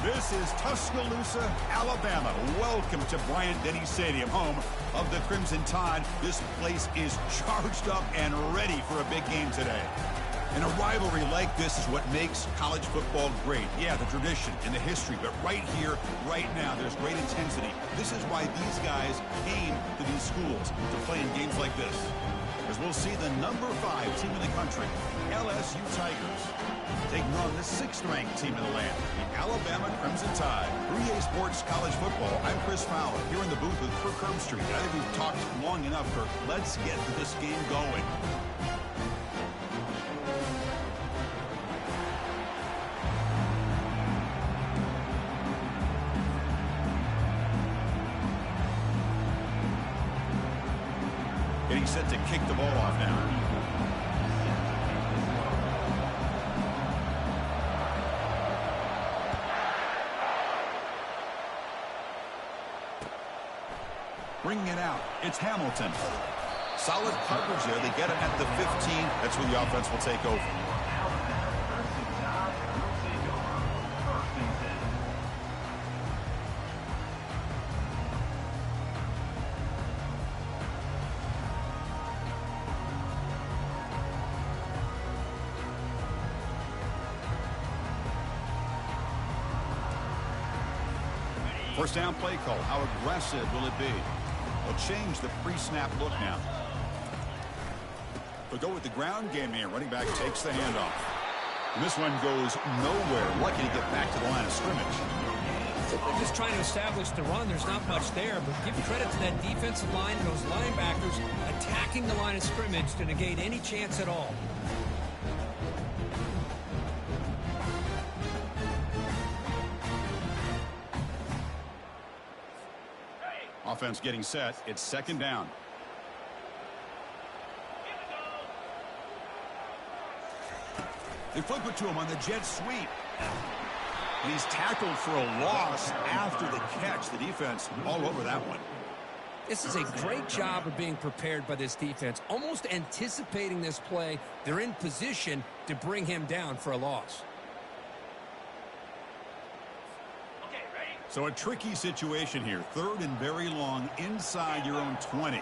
This is Tuscaloosa, Alabama. Welcome to Bryant-Denny Stadium, home of the Crimson Tide. This place is charged up and ready for a big game today. And a rivalry like this is what makes college football great. Yeah, the tradition and the history, but right here, right now, there's great intensity. This is why these guys came to these schools to play in games like this. As we'll see the number 5 team in the country, LSU Tigers, taking on the 6th-ranked team in the land, the Alabama Crimson Tide. B2A Sports College Football. I'm Chris Fowler, here in the booth with Kirk Herbstreit. I think we've talked long enough, Kirk. Let's get this game going. Getting set to kick the ball off now. Bringing it out, it's Hamilton. Solid coverage there. They get it at the 15. That's where the offense will take over. First down play call. How aggressive will it be? They'll change the pre-snap look now. They'll go with the ground game here. Running back takes the handoff. And this one goes nowhere. Lucky to get back to the line of scrimmage. They're just trying to establish the run. There's not much there, but give credit to that defensive line and those linebackers attacking the line of scrimmage to negate any chance at all. Offense getting set. It's 2nd down. They flip it to him on the jet sweep. And he's tackled for a loss after the catch. The defense all over that one. This is a great job of being prepared by this defense. Almost anticipating this play. They're in position to bring him down for a loss. So a tricky situation here. 3rd and very long inside your own 20.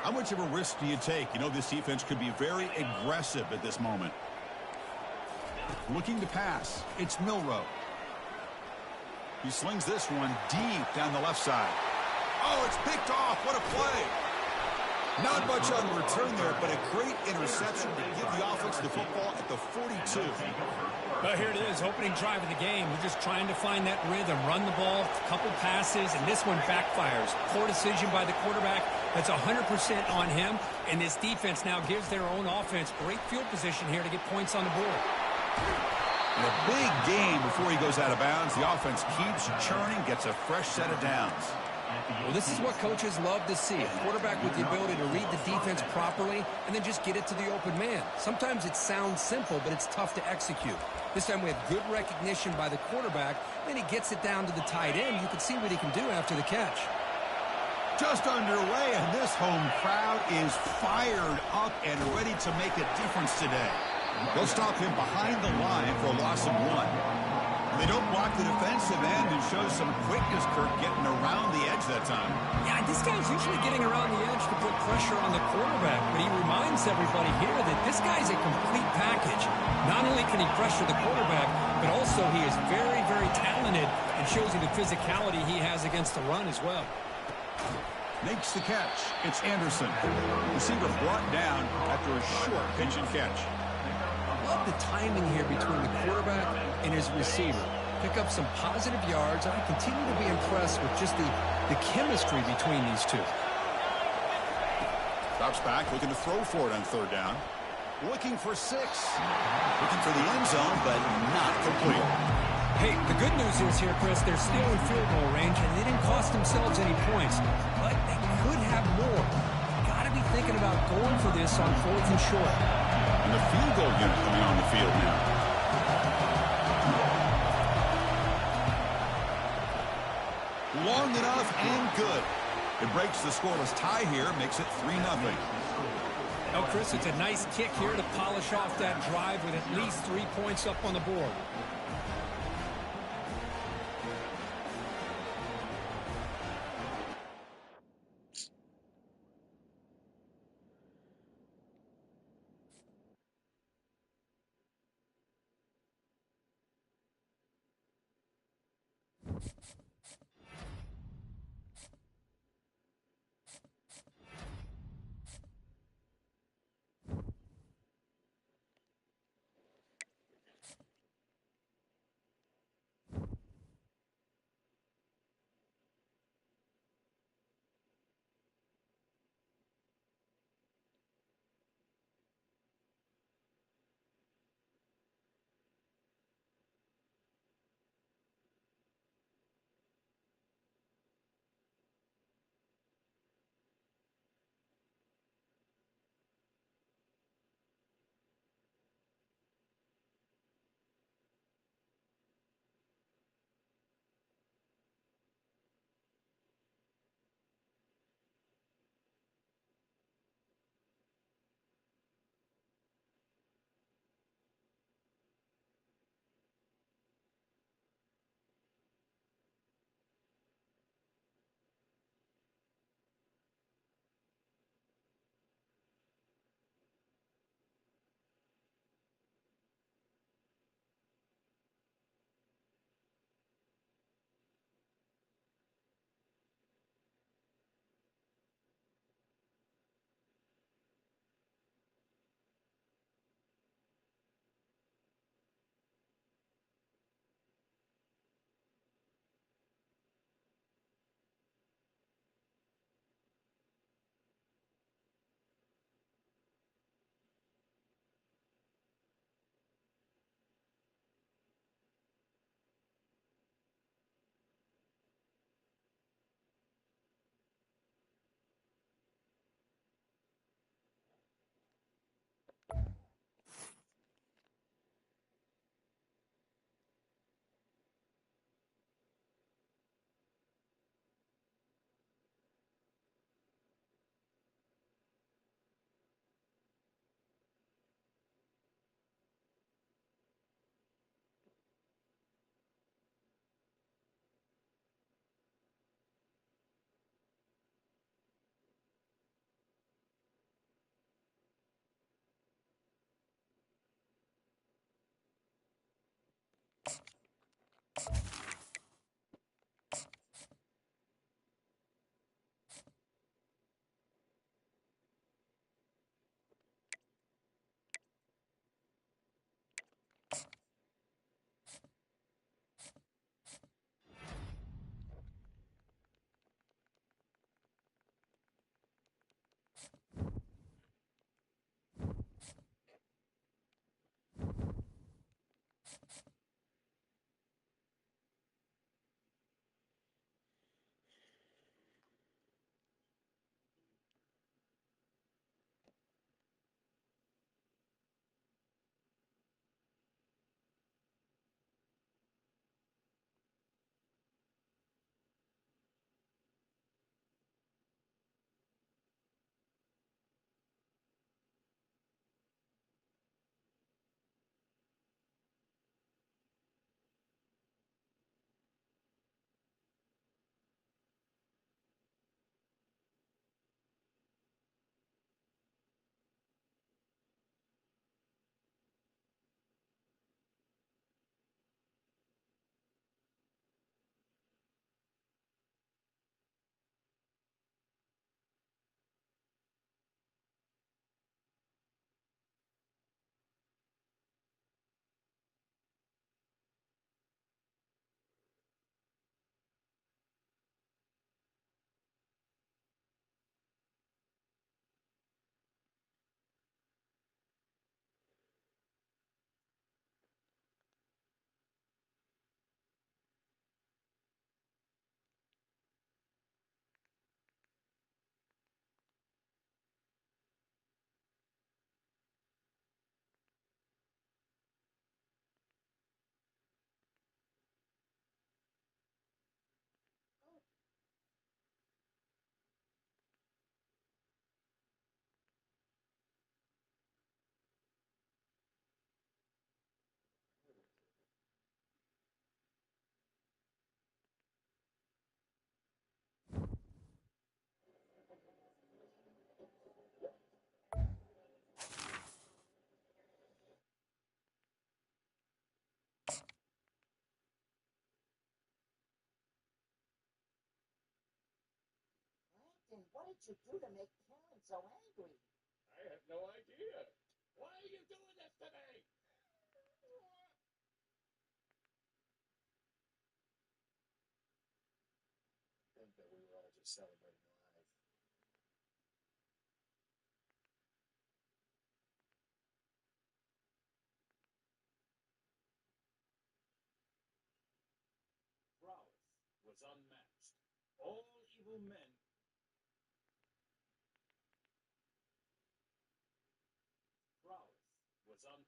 How much of a risk do you take? You know, this defense could be very aggressive at this moment. Looking to pass. It's Milroe. He slings this one deep down the left side. Oh, it's picked off. What a play. Not much on return there, but a great interception to give the offense the football at the 42. Well, here it is, opening drive of the game. We're just trying to find that rhythm, run the ball, a couple passes, and this one backfires. Poor decision by the quarterback. That's 100% on him, and this defense now gives their own offense great field position here to get points on the board. And a big game before he goes out of bounds. The offense keeps churning, gets a fresh set of downs. Well, this is what coaches love to see. A quarterback with the ability to read the defense properly and then just get it to the open man. Sometimes it sounds simple, but it's tough to execute. This time we have good recognition by the quarterback. Then he gets it down to the tight end. You can see what he can do after the catch. Just underway, and this home crowd is fired up and ready to make a difference today. They'll stop him behind the line for a loss of 1. They don't block the defensive end and show some quickness, Kirk, getting around the edge that time. Yeah, this guy's usually getting around the edge to put pressure on the quarterback, but he reminds everybody here that this guy's a complete package. Not only can he pressure the quarterback, but also he is very, very talented and shows you the physicality he has against the run as well. Makes the catch. It's Anderson. Receiver brought down after a short pitch and catch. Love the timing here between the quarterback and his receiver. Pick up some positive yards. I continue to be impressed with just the chemistry between these two. Drops back, looking to throw for it on 3rd down. Looking for 6. Looking for the end zone, but not complete. Hey, the good news is here, Chris, they're still in field goal range, and they didn't cost themselves any points. But they could have more. Got to be thinking about going for this on 4th and short. And the field goal unit coming on the field now. Long enough and good. It breaks the scoreless tie here, makes it 3-0. Now, Chris, it's a nice kick here to polish off that drive with at least 3 points up on the board. What did you do to make Karen so angry? I have no idea. Why are you doing this to me? I think that we were all just celebrating life. Prowess was unmatched. All evil men. Prowess was un.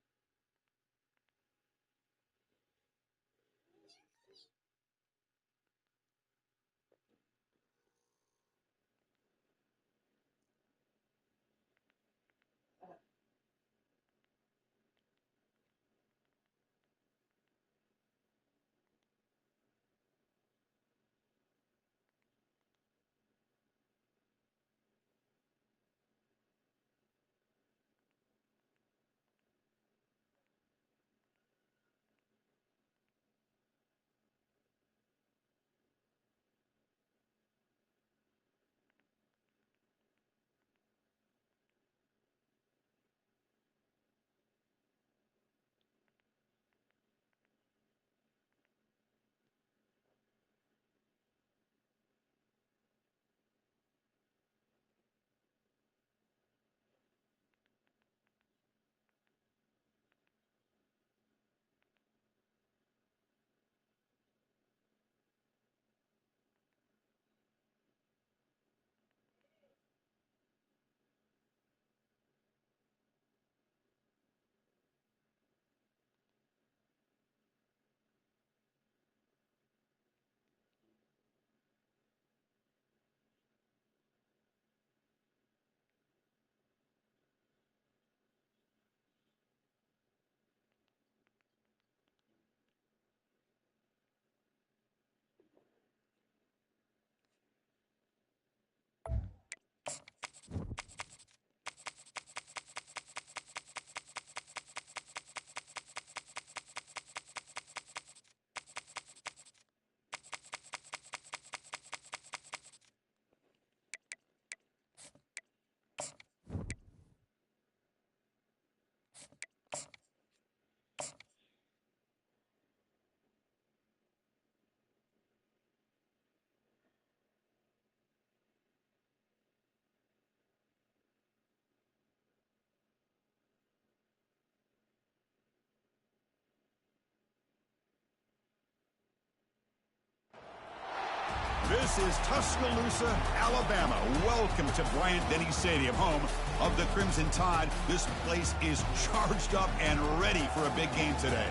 This is Tuscaloosa, Alabama. Welcome to Bryant-Denny Stadium, home of the Crimson Tide. This place is charged up and ready for a big game today.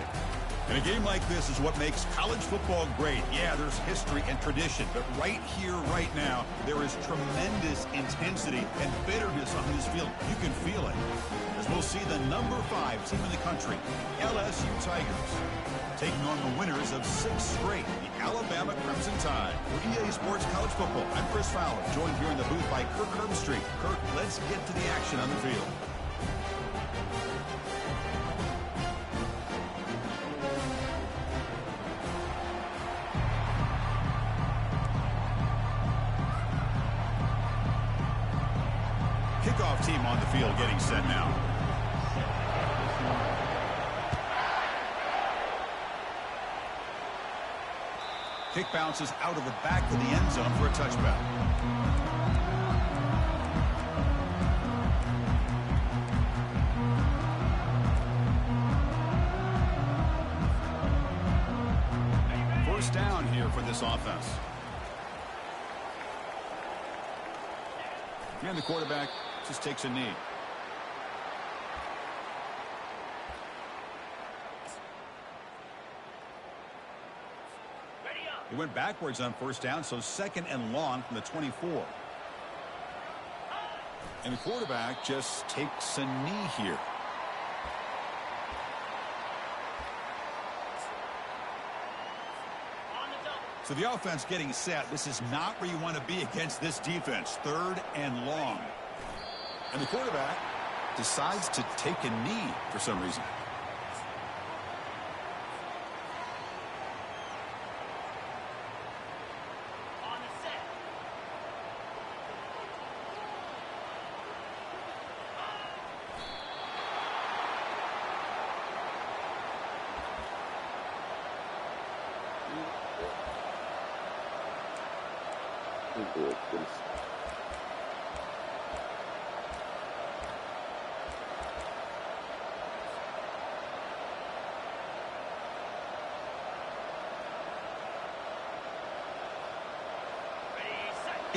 And a game like this is what makes college football great. Yeah, there's history and tradition, but right here, right now, there is tremendous intensity and bitterness on this field. You can feel it. As we'll see the number 5 team in the country, LSU Tigers, taking on the winners of 6 straight, the Alabama Crimson Tide. For EA Sports College Football, I'm Chris Fowler, joined here in the booth by Kirk Herbstreit. Kirk, let's get to the action on the field. Kickoff team on the field getting set now. Kick bounces out of the back of the end zone for a touchback. First down here for this offense. And the quarterback just takes a knee. He went backwards on first down, so 2nd and long from the 24. And the quarterback just takes a knee here. So the offense getting set. This is not where you want to be against this defense. 3rd and long. And the quarterback decides to take a knee for some reason.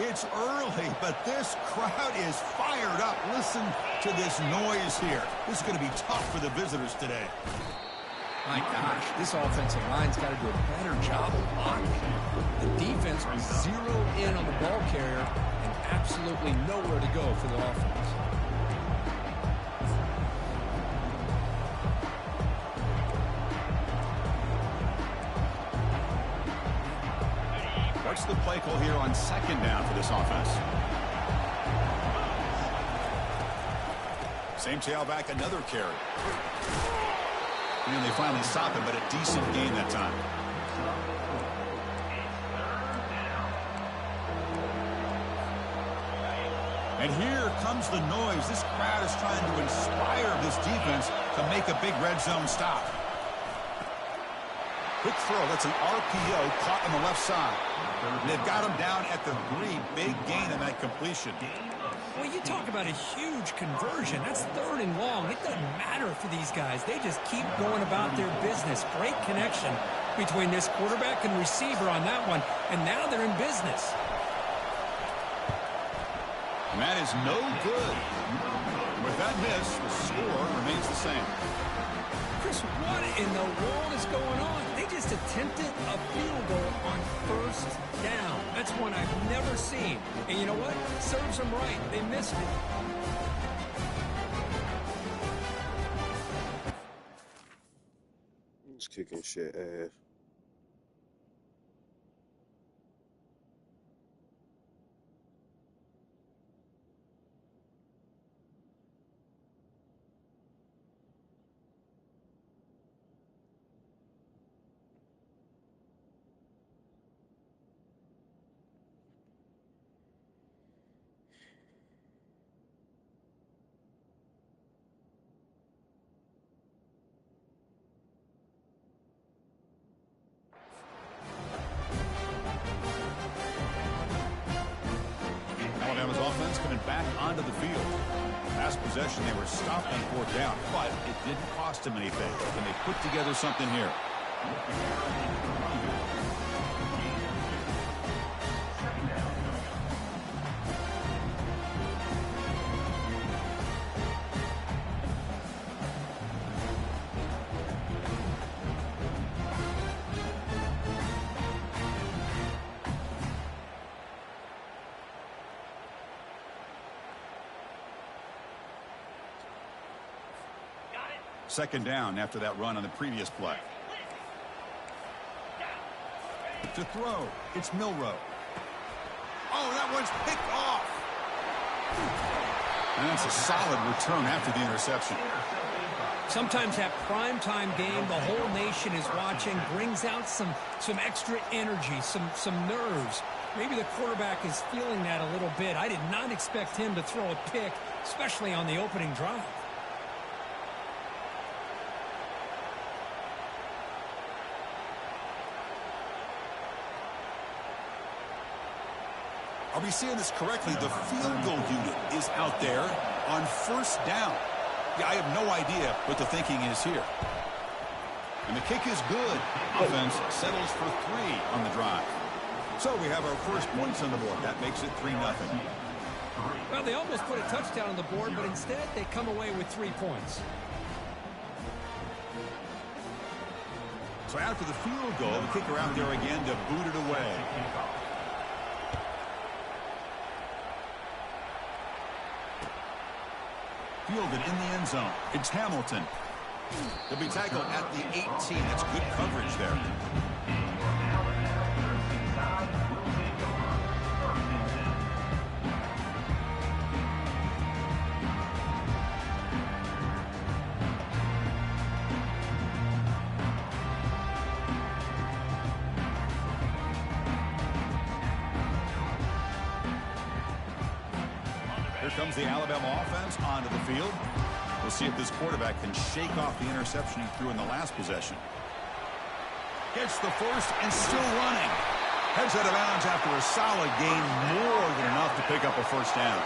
It's early, but this crowd is fired up. Listen to this noise here. This is going to be tough for the visitors today. My gosh, this offensive line's got to do a better job of blocking. The defense was zeroed in on the ball carrier and absolutely nowhere to go for the offense. What's the play call here on second down for this offense? Same tailback, another carry. And they finally stop him, but a decent gain that time. And here comes the noise. This crowd is trying to inspire this defense to make a big red zone stop. Quick throw. That's an RPO caught on the left side. And they've got him down at the 3. Big gain in that completion. Well, you talk about a huge conversion. That's 3rd and long. It doesn't matter for these guys. They just keep going about their business. Great connection between this quarterback and receiver on that one. And now they're in business. And that is no good. With that miss, the score remains the same. Chris, what in the world is going on? They just attempted a field goal on 1st down. That's one I've never seen. And you know what? Serves them right. They missed it. Just kicking shit ass. Alabama's offense coming back onto the field. Last possession, they were stopped on 4th down, but it didn't cost them anything. Can they put together something here? Second down after that run on the previous play. To throw, it's Milrow. Oh, that one's picked off. And that's a solid return after the interception. Sometimes that primetime game, the whole nation is watching, brings out some extra energy, some nerves. Maybe the quarterback is feeling that a little bit. I did not expect him to throw a pick, especially on the opening drive. Are we seeing this correctly? The field goal unit is out there on 1st down. Yeah, I have no idea what the thinking is here. And the kick is good. Offense settles for 3 on the drive. So we have our first points on the board. That makes it 3-0. Well, they almost put a touchdown on the board, but instead they come away with 3 points. So after the field goal, the kicker out there again to boot it away. Fielded in the end zone. It's Hamilton. He'll be tackled at the 18. That's good coverage there. Here comes the Alabama offense onto the field. We'll see if this quarterback can shake off the interception he threw in the last possession. Gets the first and still running. Heads out of bounds after a solid gain, more than enough to pick up a first down.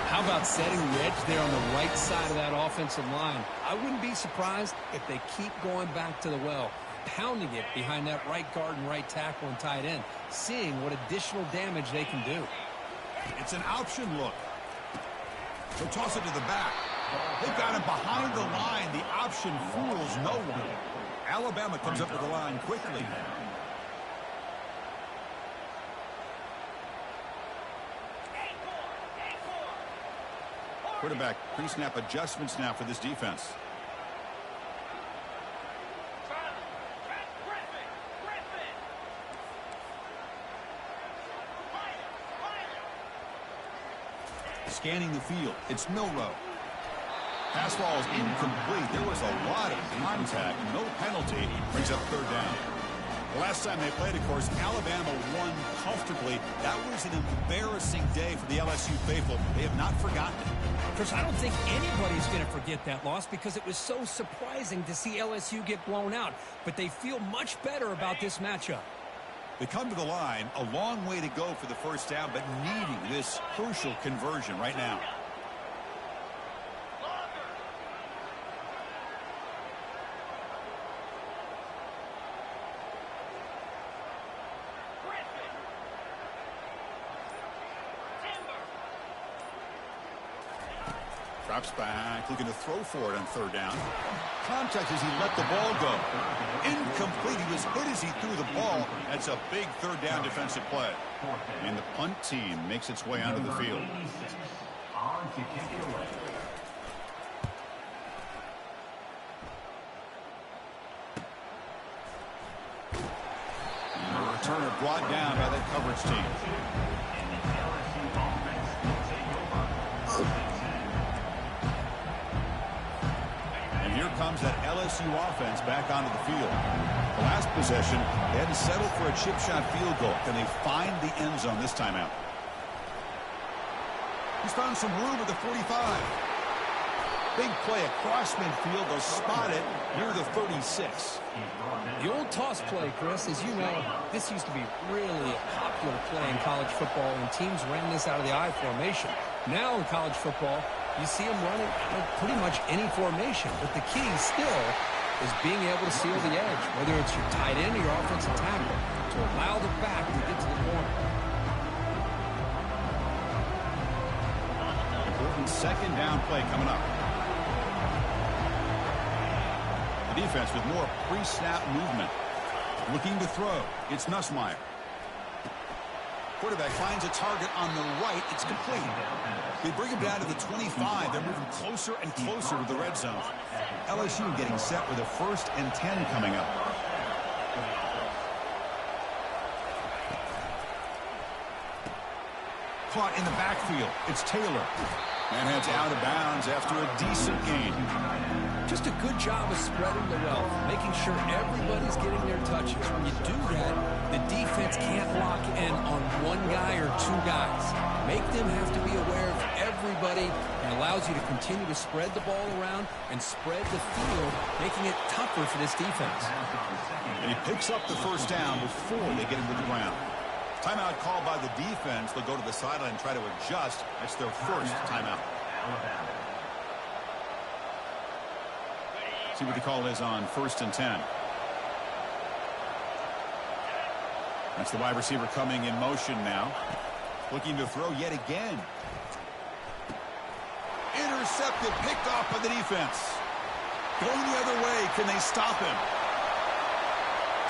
How about setting the edge there on the right side of that offensive line? I wouldn't be surprised if they keep going back to the well, pounding it behind that right guard and right tackle and tight end, seeing what additional damage they can do. It's an option look. They'll toss it to the back. They've got him behind the line. The option fools no one. Alabama comes up to the line quickly. Quarterback pre-snap adjustments now for this defense. Scanning the field. It's Milrow. Pass ball is incomplete. There was a lot of contact. No penalty. Brings up third down. The last time they played, of course, Alabama won comfortably. That was an embarrassing day for the LSU faithful. They have not forgotten it. Chris, I don't think anybody's going to forget that loss because it was so surprising to see LSU get blown out. But they feel much better about this matchup. They come to the line, a long way to go for the first down, but needing this crucial conversion right now. Drops back, looking to throw for it on third down. Contact as he let the ball go. Incomplete. He was hit as he threw the ball. That's a big third down defensive play. And the punt team makes its way onto the field. And the returner brought down by that coverage team. Here comes that LSU offense back onto the field. The last possession, they had to settle for a chip shot field goal. Can they find the end zone this time out? He's found some room at the 45. Big play across midfield. They'll spot it near the 36. The old toss play, Chris, as you know, this used to be really a popular play in college football, and teams ran this out of the I formation. Now in college football, you see them running pretty much any formation, but the key still is being able to seal the edge, whether it's your tight end or your offensive tackle, to allow the back to get to the corner. Important second down play coming up. The defense with more pre-snap movement. Looking to throw. It's Nussmeier. Quarterback finds a target on the right. It's complete. They bring him down to the 25. They're moving closer and closer to the red zone. LSU getting set with a 1st and 10 coming up. Caught in the backfield. It's Taylor. And heads out of bounds after a decent gain. Just a good job of spreading the wealth, making sure everybody's getting their touches. When you do that, the defense can't lock in on one guy or two guys. Make them have to be aware of everybody, and allows you to continue to spread the ball around and spread the field, making it tougher for this defense. And he picks up the first down before they get him to the ground. Timeout called by the defense. They'll go to the sideline and try to adjust. That's their first timeout. See what the call is on 1st and 10. That's the wide receiver coming in motion now. Looking to throw yet again. Intercepted, picked off by the defense. Going the other way. Can they stop him?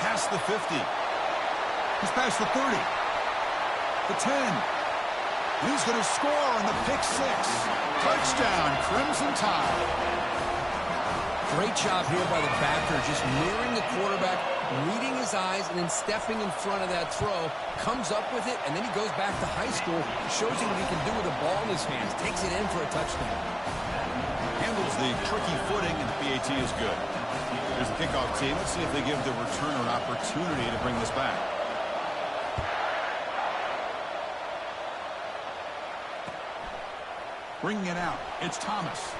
Past the 50. He's past the 30. The 10. And he's going to score on the pick 6. Touchdown, Crimson Tide. Great job here by the backer, just mirroring the quarterback, reading his eyes, and then stepping in front of that throw, comes up with it, and then he goes back to high school, shows him what he can do with the ball in his hands, takes it in for a touchdown. Handles the tricky footing, and the PAT is good. There's the kickoff team. Let's see if they give the returner an opportunity to bring this back. Bringing it out. It's Thomas.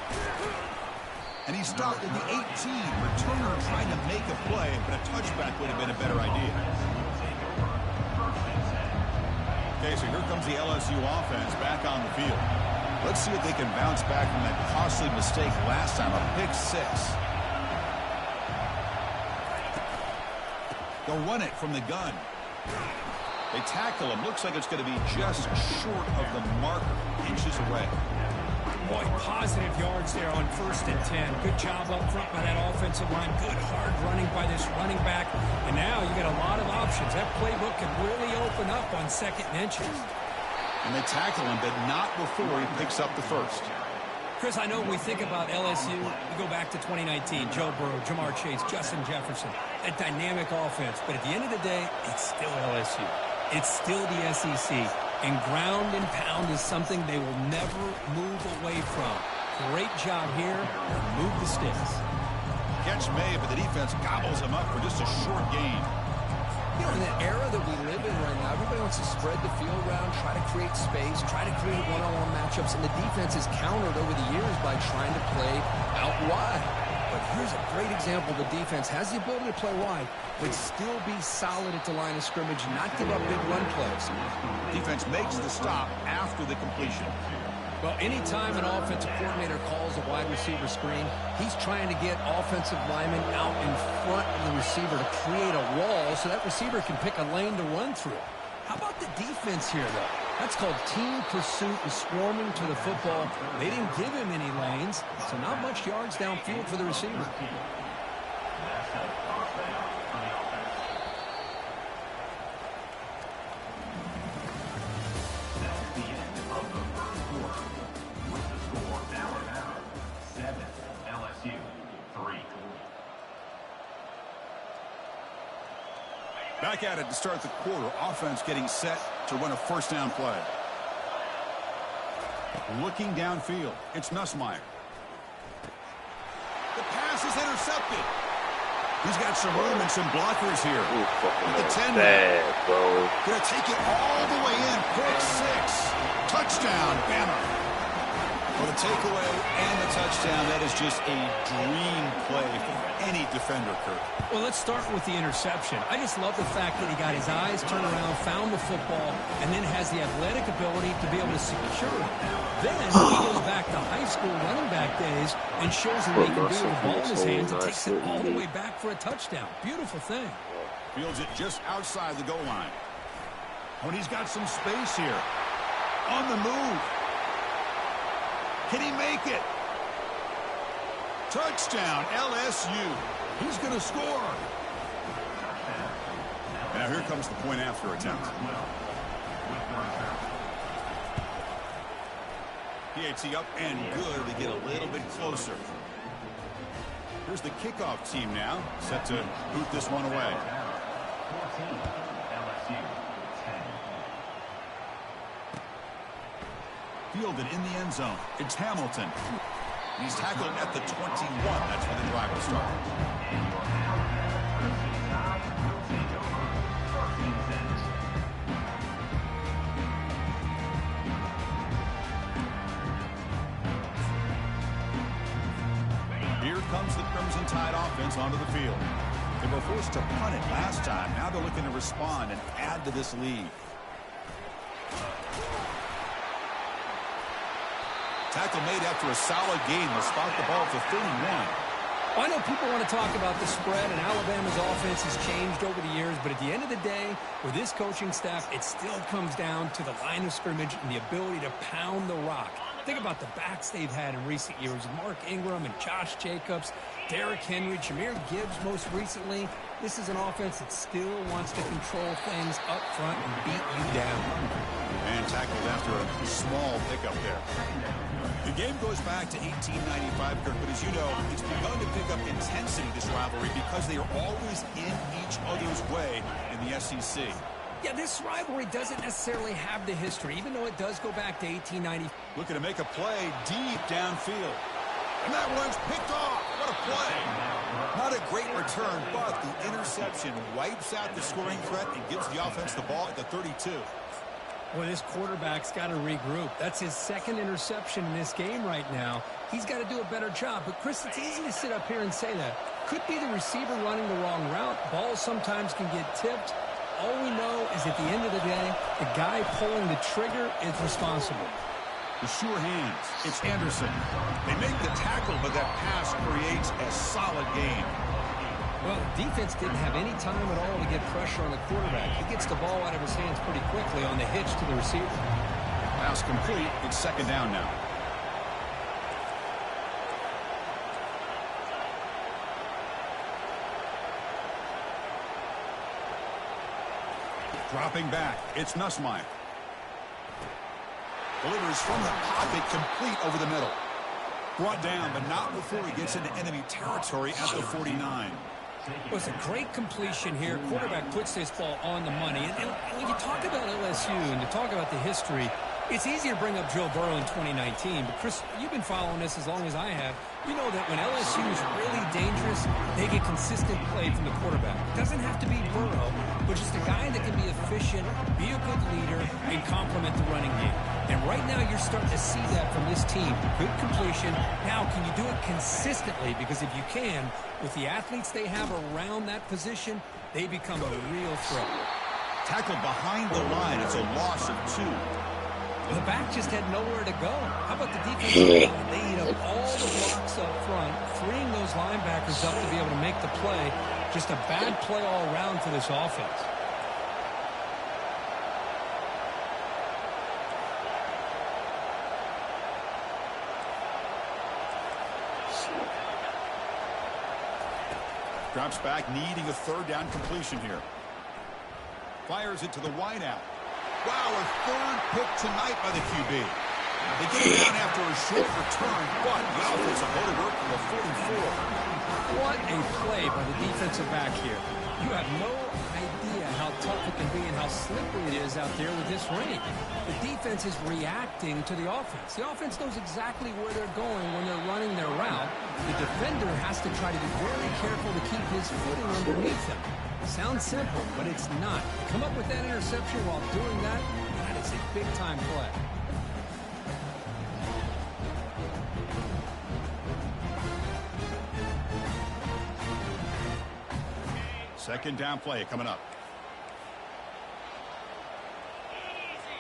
And he stopped at the 18. Returner trying to make a play, but a touchback would have been a better idea. Okay, so here comes the LSU offense back on the field. Let's see if they can bounce back from that costly mistake last time, a pick 6. They'll run it from the gun. They tackle him. Looks like it's going to be just short of the marker, inches away. Boy, positive yards there on 1st and 10. Good job up front by that offensive line. Good hard running by this running back. And now you got a lot of options. That playbook can really open up on 2nd and inches. And they tackle him, but not before he picks up the first. Chris, I know when we think about LSU, we go back to 2019. Joe Burrow, Jamar Chase, Justin Jefferson. That dynamic offense. But at the end of the day, it's still LSU. It's still the SEC. And ground and pound is something they will never move away from. Great job here. Move the sticks. Catch made, but the defense gobbles him up for just a short gain. You know, in the era that we live in right now, everybody wants to spread the field around, try to create space, try to create one-on-one matchups, and the defense is countered over the years by trying to play out wide. But here's a great example. The defense has the ability to play wide, but still be solid at the line of scrimmage, not give up big run plays. Defense makes the stop after the completion. Well, anytime an offensive coordinator calls a wide receiver screen, he's trying to get offensive linemen out in front of the receiver to create a wall so that receiver can pick a lane to run through. How about the defense here, though? That's called team pursuit and swarming to the football. They didn't give him any lanes, so not much yards downfield for the receiver. Back at it to start the quarter. Offense getting set to run a first down play. Looking downfield. It's Nussmeier. The pass is intercepted. He's got some room and some blockers here. At the 10 bad, bro. Gonna take it all the way in. Pick 6. Touchdown, Bama. For the takeaway and the touchdown, that is just a dream play for any defender, Kurt. Well, let's start with the interception. I just love the fact that he got his eyes turned around, found the football, and then has the athletic ability to be able to secure it. Then he goes back to high school running back days and shows him what he can do with the ball in his hands and takes it all the way back for a touchdown. Beautiful thing. Fields it just outside the goal line. When he's got some space here. On the move. Can he make it? Touchdown, LSU. He's going to score. And now here comes the point after attempt. PAT up and good to get a little bit closer. Here's the kickoff team now, set to boot this one away. Fielded in the end zone. It's Hamilton. He's tackled at the 21. That's where the drive will start. Here comes the Crimson Tide offense onto the field. They were forced to punt it last time. Now they're looking to respond and add to this lead. Tackle made after a solid gain. They'll spot the ball for 31. I know people want to talk about the spread, and Alabama's offense has changed over the years, but at the end of the day, with this coaching staff, it still comes down to the line of scrimmage and the ability to pound the rock. Think about the backs they've had in recent years. Mark Ingram and Josh Jacobs, Derrick Henry, Jahmyr Gibbs most recently. This is an offense that still wants to control things up front and beat you down. And tackled after a small pickup there. The game goes back to 1895, Kirk, but as you know, it's begun to pick up intensity, this rivalry, because they are always in each other's way in the SEC. Yeah, this rivalry doesn't necessarily have the history, even though it does go back to 1890. Looking to make a play deep downfield. And that one's picked off. What a play. Not a great return, but the interception wipes out the scoring threat and gives the offense the ball at the 32. Boy, this quarterback's got to regroup. That's his second interception in this game right now. He's got to do a better job. But, Chris, it's easy to sit up here and say that. Could be the receiver running the wrong route. Balls sometimes can get tipped. All we know is at the end of the day, the guy pulling the trigger is responsible. The sure hands. It's Anderson. They make the tackle, but that pass creates a solid gain. Well, defense didn't have any time at all to get pressure on the quarterback. He gets the ball out of his hands pretty quickly on the hitch to the receiver. Pass complete. It's second down now. Dropping back. It's Nussmeier. Delivers from the pocket, complete over the middle. Brought down, but not before he gets into enemy territory at the 49. Well, it's a great completion here. Quarterback puts this ball on the money. And when you talk about LSU and you talk about the history, it's easy to bring up Joe Burrow in 2019. But, Chris, you've been following this as long as I have. You know that when LSU is really dangerous, they get consistent play from the quarterback. It doesn't have to be Burrow, but just a guy that can be efficient, be a good leader, and complement the running game. And right now you're starting to see that from this team. Good completion. Now, can you do it consistently? Because if you can, with the athletes they have around that position, they become a real threat. Tackled behind the line. It's a loss of 2. The back just had nowhere to go. How about the defensive line? They eat up all the blocks up front, freeing those linebackers up to be able to make the play. Just a bad play all around for this offense. Drops back, needing a third down completion here. Fires it to the wideout. Wow, a third pick tonight by the QB. They get it down after a short return, but the offensive go to work from the 44. What a play by the defensive back here. You have no idea how tough it can be and how slippery it is out there with this rain. The defense is reacting to the offense. The offense knows exactly where they're going when they're running their route. The defender has to try to be very careful to keep his footing underneath him. Sounds simple, but it's not. Come up with that interception while doing that, that is a big-time play. Second down play coming up.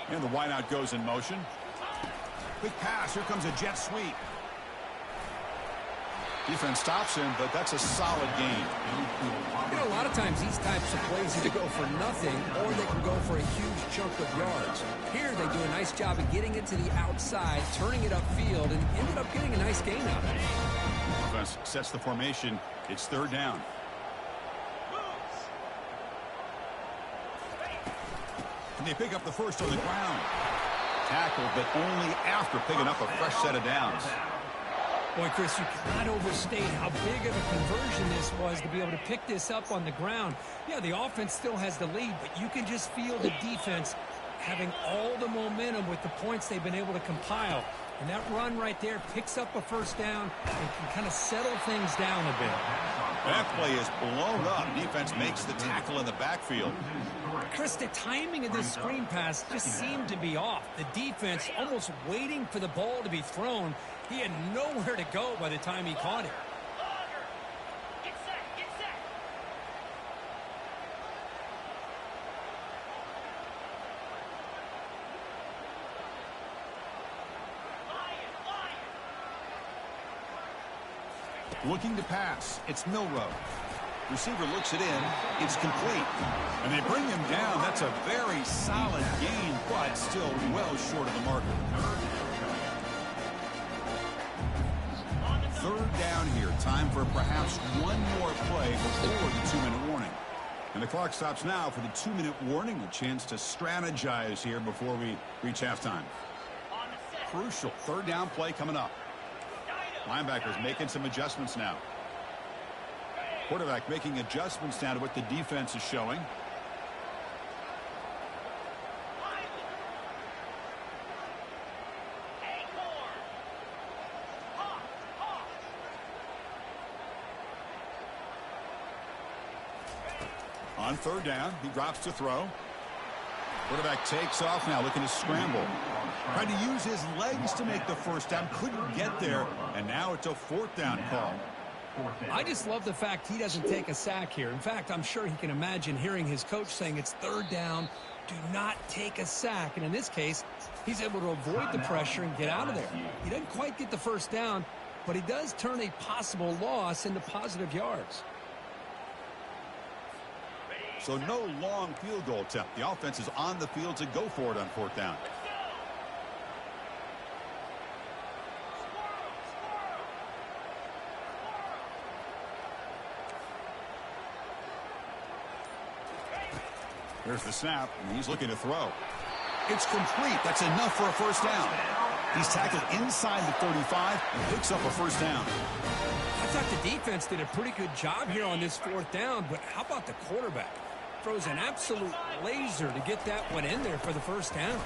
And the wideout goes in motion. Quick pass. Here comes a jet sweep. Defense stops him, but that's a solid gain. You know, a lot of times these types of plays either go for nothing or they can go for a huge chunk of yards. Here they do a nice job of getting it to the outside, turning it upfield, and ended up getting a nice gain out of it. Offense sets the formation. It's third down. And they pick up the first on the ground. Tackled, but only after picking up a fresh set of downs. Boy, Chris, you cannot overstate how big of a conversion this was to be able to pick this up on the ground. Yeah, the offense still has the lead, but you can just feel the defense having all the momentum with the points they've been able to compile. And that run right there picks up a first down and can kind of settle things down a bit. That play is blown up. Defense makes the tackle in the backfield. Chris, the timing of this screen pass just seemed to be off. The defense almost waiting for the ball to be thrown. He had nowhere to go by the time he caught it. Get set, get set. Looking to pass. It's Milrow. Receiver looks it in. It's complete. And they bring him down. That's a very solid gain, but still well short of the marker. Third down here. Time for perhaps one more play before the 2-minute warning. And the clock stops now for the 2-minute warning. A chance to strategize here before we reach halftime. Crucial third down play coming up. Linebackers making some adjustments now. Quarterback making adjustments now to what the defense is showing. On third down, he drops to throw. Quarterback takes off now, looking to scramble. Tried to use his legs to make the first down, couldn't get there, and now it's a fourth down call. I just love the fact he doesn't take a sack here. In fact, I'm sure he can imagine hearing his coach saying it's third down, do not take a sack. And in this case, he's able to avoid the pressure and get out of there. He doesn't quite get the first down, but he does turn a possible loss into positive yards. So no long field goal attempt. The offense is on the field to go for it on fourth down. Here's the snap, and he's looking to throw. It's complete. That's enough for a first down. He's tackled inside the 35 and picks up a first down. I thought the defense did a pretty good job here on this fourth down, but how about the quarterback? Throws an absolute laser to get that one in there for the first down.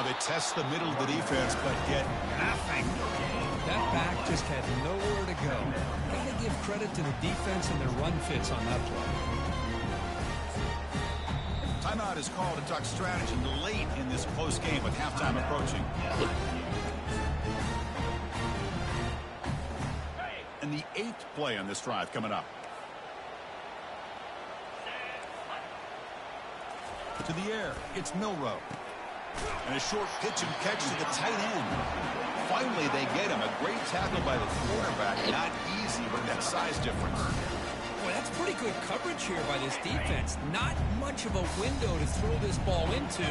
They test the middle of the defense, but get nothing. That back just had nowhere to go. Got to give credit to the defense and their run fits on that play. Timeout is called to talk strategy late in this close game with halftime approaching. And the 8th play on this drive coming up. To the air, it's Milrow. And a short pitch and catch to the tight end. Finally, they get him. A great tackle by the quarterback. Not easy with that size difference. Boy, that's pretty good coverage here by this defense. Not much of a window to throw this ball into,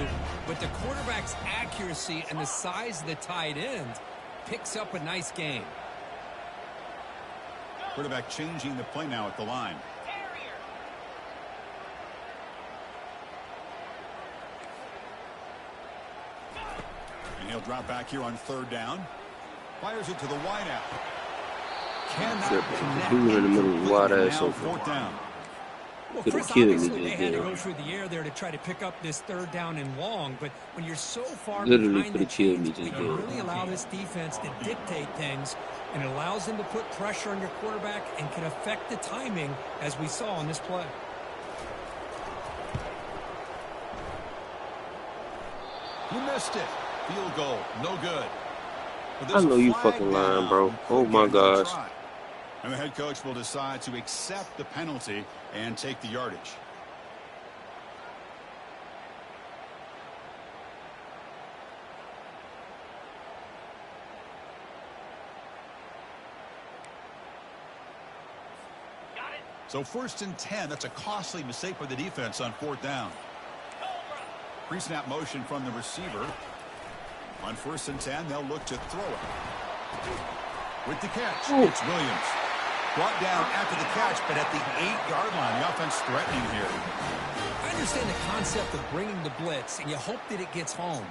but the quarterback's accuracy and the size of the tight end picks up a nice gain. Quarterback changing the play now at the line. And he'll drop back here on third down. Fires it to the wideout. Dude in the middle of wide ass open. Fourth down. Well, Chris, obviously they had to go through the air there to try to pick up this third down and long, but when you're so far behind the chains, we can really allow this defense to dictate things, and it allows them to put pressure on your quarterback and can affect the timing, as we saw on this play. You missed it. Field goal, no good. I know you fucking lying, bro. Oh my gosh. And the head coach will decide to accept the penalty and take the yardage. So 1st and 10. That's a costly mistake by the defense on fourth down. Pre-snap motion from the receiver. On 1st and 10, they'll look to throw it. With the catch, it's Williams. Brought down after the catch, but at the 8-yard line, the offense threatening here. I understand the concept of bringing the blitz, and you hope that it gets home.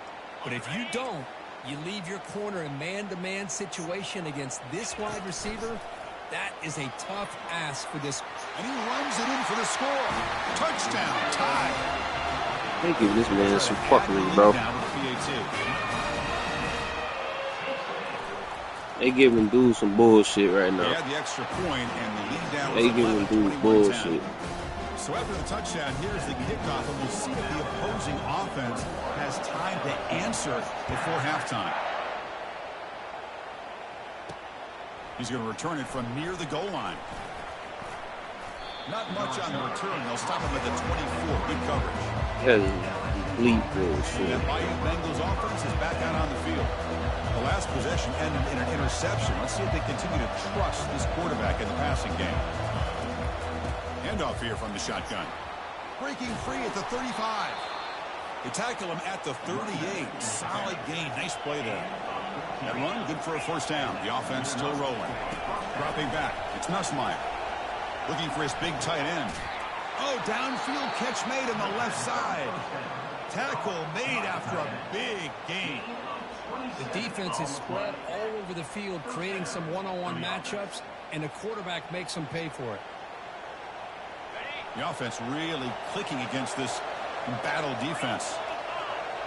But if you don't, you leave your corner in man-to-man situation against this wide receiver. That is a tough ask for this. And he runs it in for the score. Touchdown, tie. They give this man some fuckery, bro. They giving dudes some bullshit right now. They had the extra point, and the lead down was they giving dudes bullshit. So after the touchdown, here's the kickoff, and we'll see if the opposing offense has time to answer before halftime. He's going to return it from near the goal line. Not much on the return. They'll stop him at the 24. Good coverage. That is complete bullshit. That Bayou Bengals offense is back out on the field. The last possession ended in an interception. Let's see if they continue to trust this quarterback in the passing game. Handoff here from the shotgun. Breaking free at the 35. They tackle him at the 38. Solid gain. Nice play there. That run, good for a first down. The offense still rolling. Dropping back. It's Nussmeier. Looking for his big tight end. Oh, downfield catch made on the left side. Tackle made after a big gain. The defense is spread all over the field, creating some one-on-one matchups, and the quarterback makes them pay for it. The offense really clicking against this battle defense.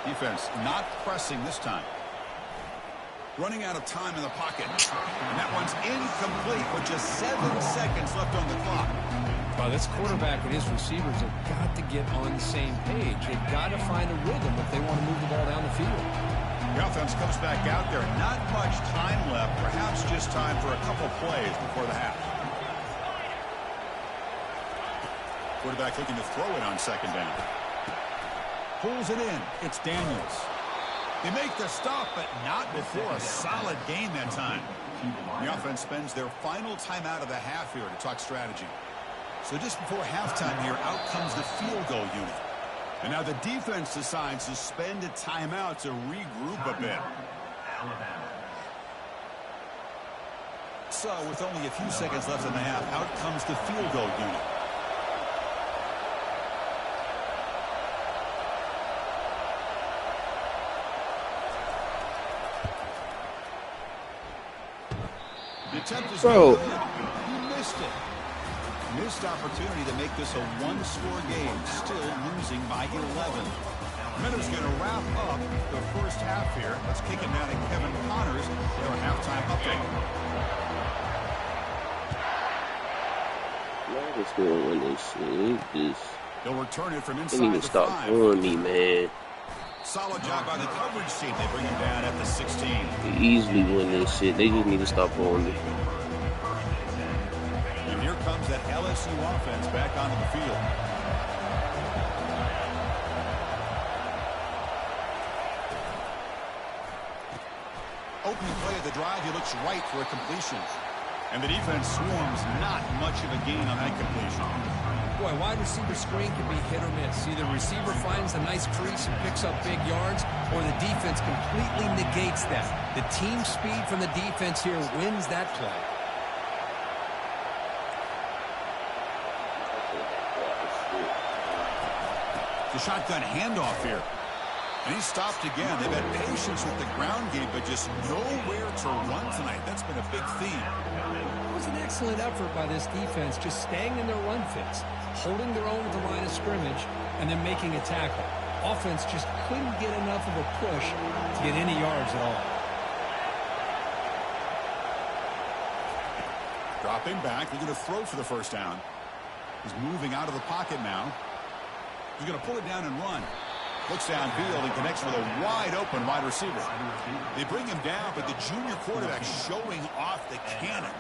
Defense not pressing this time. Running out of time in the pocket. And that one's incomplete with just 7 seconds left on the clock. Well, this quarterback and his receivers have got to get on the same page. They've got to find a rhythm if they want to move the ball down the field. The offense comes back out there. Not much time left. Perhaps just time for a couple plays before the half. Quarterback looking to throw it on second down. Pulls it in. It's Daniels. They make the stop, but not before a solid gain that time. The offense spends their final timeout of the half here to talk strategy. So just before halftime here, out comes the field goal unit. And now the defense decides to spend a timeout to regroup a bit. So with only a few seconds left in the half, out comes the field goal unit. The attempt is no good. He missed it. Missed opportunity to make this a one-score game, still losing by 11. Meadows going to wrap up the first half here. Let's kick it down to Kevin Connors for our halftime update. Man, it's going to win this shit. They'll return it from They inside need to the stop 5. on me, man. Solid job by the coverage team. They bring him down at the 16. They easily win this shit. They just need to stop on me. And here comes that LSU offense back onto the field. Opening play of the drive, he looks right for a completion. And the defense swarms, not much of a gain on that completion. Boy, wide receiver screen can be hit or miss. Either the receiver finds a nice crease and picks up big yards, or the defense completely negates that. The team speed from the defense here wins that play. The shotgun handoff here. And he stopped again. They've had patience with the ground game, but just nowhere to run tonight. That's been a big theme. It was an excellent effort by this defense, just staying in their run fits, holding their own at the line of scrimmage, and then making a tackle. Offense just couldn't get enough of a push to get any yards at all. Dropping back, they're going to throw for the first down. He's moving out of the pocket now. He's going to pull it down and run. Looks downfield and connects with a wide-open wide receiver. They bring him down, but the junior quarterback showing off the cannon.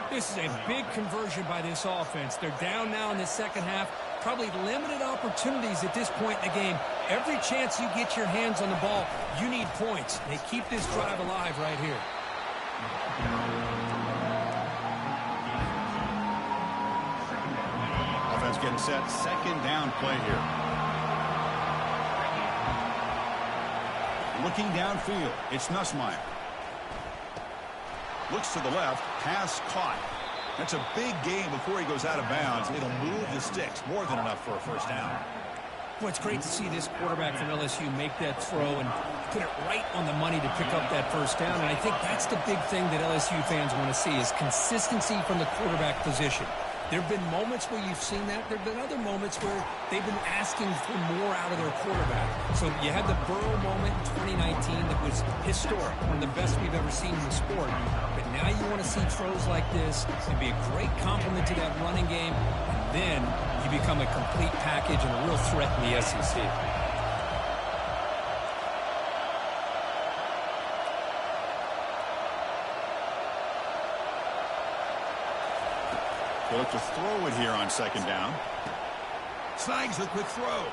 This is a big conversion by this offense. They're down now in the second half. Probably limited opportunities at this point in the game. Every chance you get your hands on the ball, you need points. They keep this drive alive right here. Offense getting set. Second down play here. Looking downfield, it's Nussmeier. Looks to the left, pass caught. That's a big gain before he goes out of bounds. It'll move the sticks, more than enough for a first down. Well, it's great to see this quarterback from LSU make that throw and put it right on the money to pick up that first down. And I think that's the big thing that LSU fans want to see is consistency from the quarterback position. There have been moments where you've seen that. There have been other moments where they've been asking for more out of their quarterback. So you had the Burrow moment in 2019 that was historic, one of the best we've ever seen in the sport. But now you want to see throws like this and be a great complement to that running game. And then you become a complete package and a real threat in the SEC. They look to throw it here on second down. Snags the quick throw.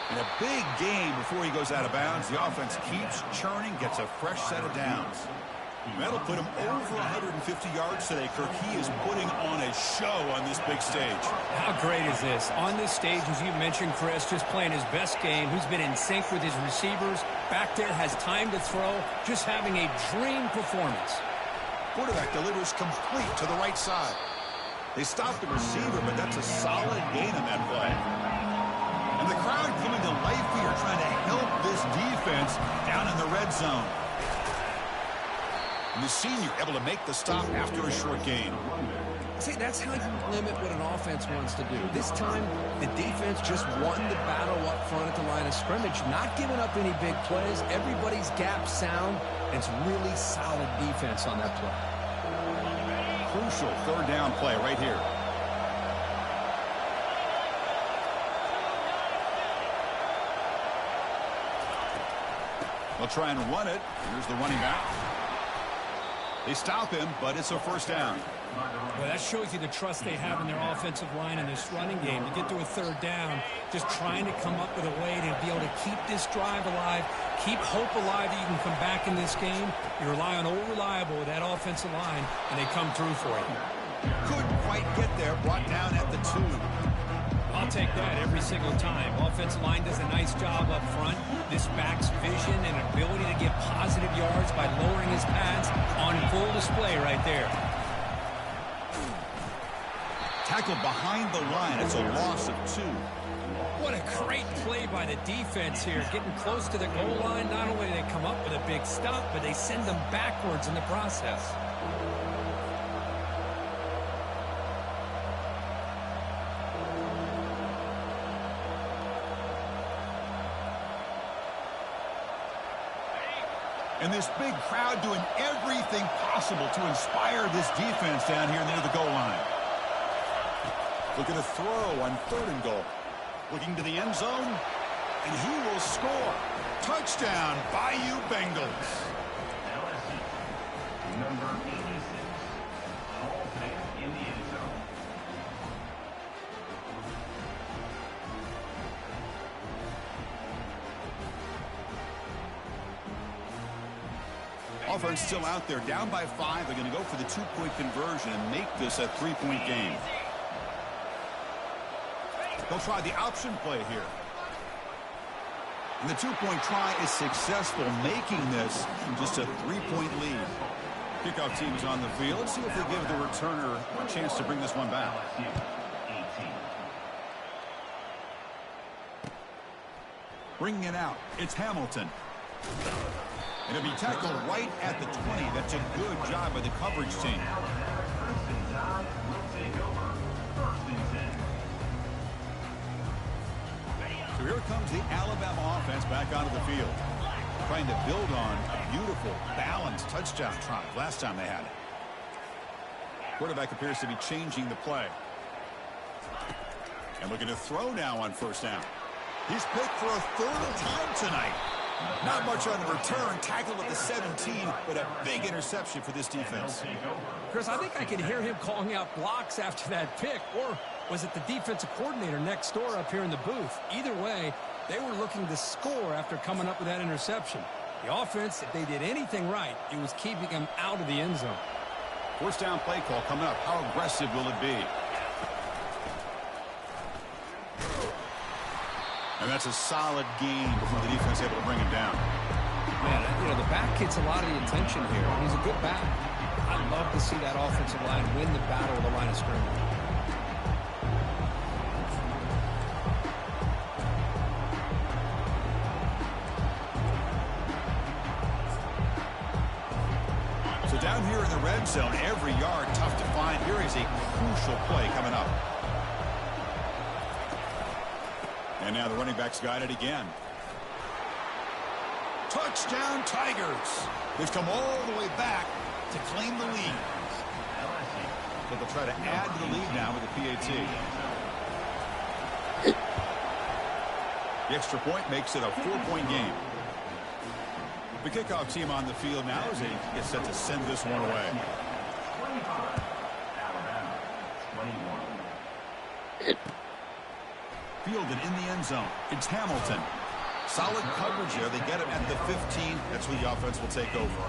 And a big gain before he goes out of bounds. The offense keeps churning, gets a fresh set of downs. That'll put him over 150 yards today, Kirk. He is putting on a show on this big stage. How great is this? On this stage, as you mentioned, Chris, just playing his best game. He's been in sync with his receivers. Back there, has time to throw. Just having a dream performance. Quarterback delivers complete to the right side. They stopped the receiver, but that's a solid gain on that play. And the crowd coming to life here, trying to help this defense down in the red zone. And the senior able to make the stop after a short gain. See, that's how you limit what an offense wants to do. This time, the defense just won the battle up front at the line of scrimmage, not giving up any big plays. Everybody's gap sound. It's really solid defense on that play. Crucial third down play right here. They'll try and run it. Here's the running back. They stop him, but it's a first down. Well, that shows you the trust they have in their offensive line in this running game. To get to a third down, just trying to come up with a way to be able to keep this drive alive, keep hope alive that you can come back in this game. You rely on old reliable with that offensive line, and they come through for you. Couldn't quite get there, brought down at the 2. I'll take that every single time. Offensive line does a nice job up front. This back's vision and ability to get positive yards by lowering his pads on full display right there. Tackled behind the line. It's a loss of 2. What a great play by the defense here. Getting close to the goal line, not only do they come up with a big stop, but they send them backwards in the process. And this big crowd doing everything possible to inspire this defense down here near the goal line. Looking to throw on 3rd and goal. Looking to the end zone, and he will score. Touchdown, Bayou Bengals. Number 86. Hall pass in the end zone. Offense still out there, down by 5. They're going to go for the 2-point conversion and make this a 3-point game. They'll try the option play here. And the 2-point try is successful, making this just a 3-point lead. Kickoff team's on the field. Let's see if they give the returner a chance to bring this one back. Bringing it out, it's Hamilton. And it'll be tackled right at the 20. That's a good job by the coverage team. So here comes the Alabama offense back onto the field. Trying to build on a beautiful, balanced touchdown drive last time they had it. Quarterback appears to be changing the play. And looking to throw now on 1st down. He's picked for a 3rd time tonight. Not much on the return. Tackled at the 17, but a big interception for this defense. Chris, I think I could hear him calling out blocks after that pick. Or was it the defensive coordinator next door up here in the booth? Either way, they were looking to score after coming up with that interception. The offense, if they did anything right, it was keeping them out of the end zone. 1st down play call coming up. How aggressive will it be? And that's a solid gain before the defense able to bring him down. Man, you know, the back gets a lot of the attention here. He's a good back. I'd love to see that offensive line win the battle of the line of scrimmage. So down here in the red zone, every yard tough to find. Here is a crucial play coming up. And now the running back's got it again. Touchdown, Tigers. They've come all the way back to claim the lead. But they'll try to add to the lead now with the PAT. The extra point makes it a 4-point game. The kickoff team on the field now as they get set to send this one away. 25. Alabama. 21. Fielded in the end zone. It's Hamilton. Solid coverage there. They get him at the 15. That's where the offense will take over.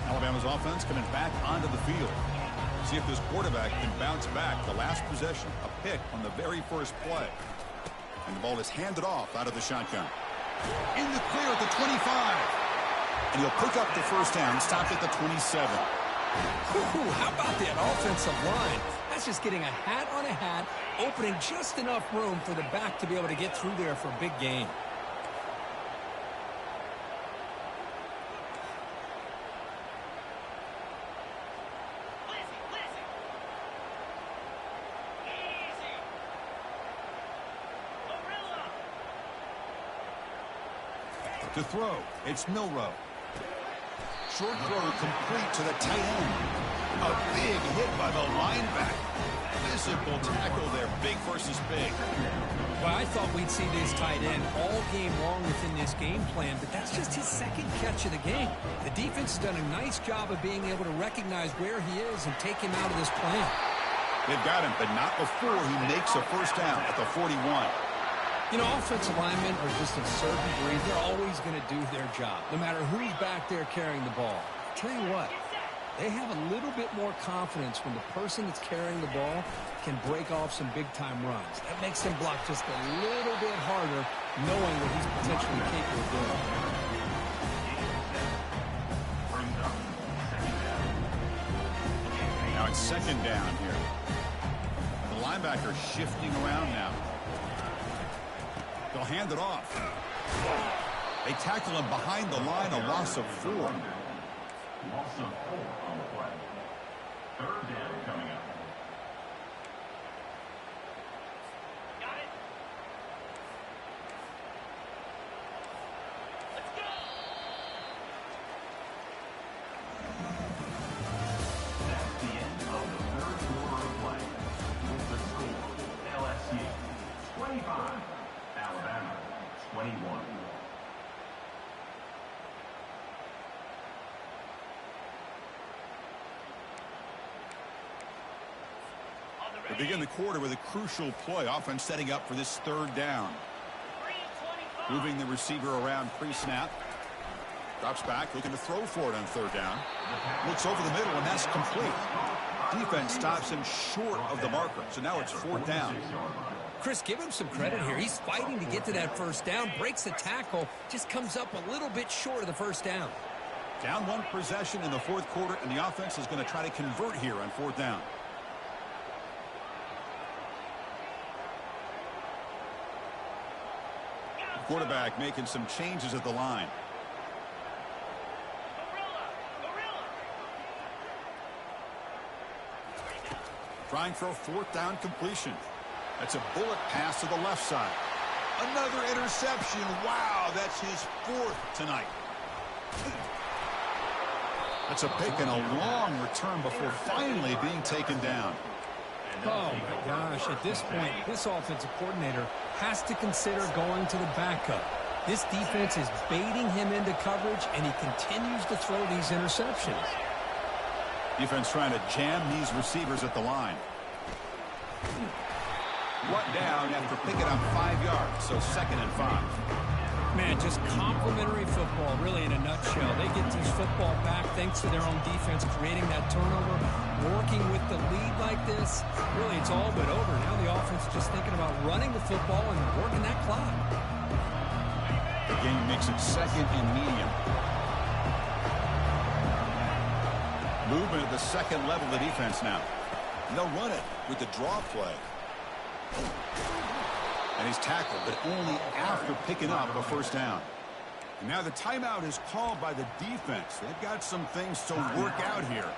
Alabama's offense coming back onto the field. See if this quarterback can bounce back. The last possession, a pick on the very first play. And the ball is handed off out of the shotgun. In the clear at the 25. And he'll pick up the 1st down, stop at the 27. Ooh, how about that offensive line? That's just getting a hat on a hat, opening just enough room for the back to be able to get through there for a big gain. To throw, it's Milrow. Short throw complete to the tight end. A big hit by the linebacker. Physical tackle there, big versus big. Well, I thought we'd see this tight end all game long within this game plan, but that's just his second catch of the game. The defense has done a nice job of being able to recognize where he is and take him out of this plan. They've got him, but not before he makes a first down at the 41. You know, offensive linemen are just a certain breed. They're always going to do their job, no matter who's back there carrying the ball. I'll tell you what, they have a little bit more confidence when the person that's carrying the ball can break off some big-time runs. That makes him block just a little bit harder, knowing what he's potentially capable of doing. Now it's second down here. The linebacker shifting around now. They'll hand it off. They tackle him behind the line, a loss of 4. Loss of 4 on the play. Third down coming up. Got it. Let's go. That's the end of the third quarter of play. With the score, LSU 25, Alabama 21. They begin the quarter with a crucial play. Offense setting up for this third down. Moving the receiver around pre-snap. Drops back, looking to throw for it on third down. Looks over the middle, and that's complete. Defense stops him short of the marker, so now it's fourth down. Chris, give him some credit here. He's fighting to get to that first down, breaks the tackle, just comes up a little bit short of the first down. Down one possession in the fourth quarter, and the offense is going to try to convert here on fourth down. Quarterback making some changes at the line. Trying for a fourth down completion. That's a bullet pass to the left side. Another interception. Wow, that's his 4th tonight. That's a pick and a long return before finally being taken down. Oh, my gosh. At this point, this offensive coordinator has to consider going to the backup. This defense is baiting him into coverage, and he continues to throw these interceptions. Defense trying to jam these receivers at the line. Brought down after picking up 5 yards, so 2nd and 5. Man, just complimentary football, really, in a nutshell. They get this football back thanks to their own defense, creating that turnover, working with the lead like this. Really, it's all but over. Now the offense is just thinking about running the football and working that clock. The game makes it 2nd and medium. Movement at the 2nd level of the defense now. And they'll run it with the draw play. And he's tackled, but only after picking up a first down. And now the timeout is called by the defense. They've got some things to work out here.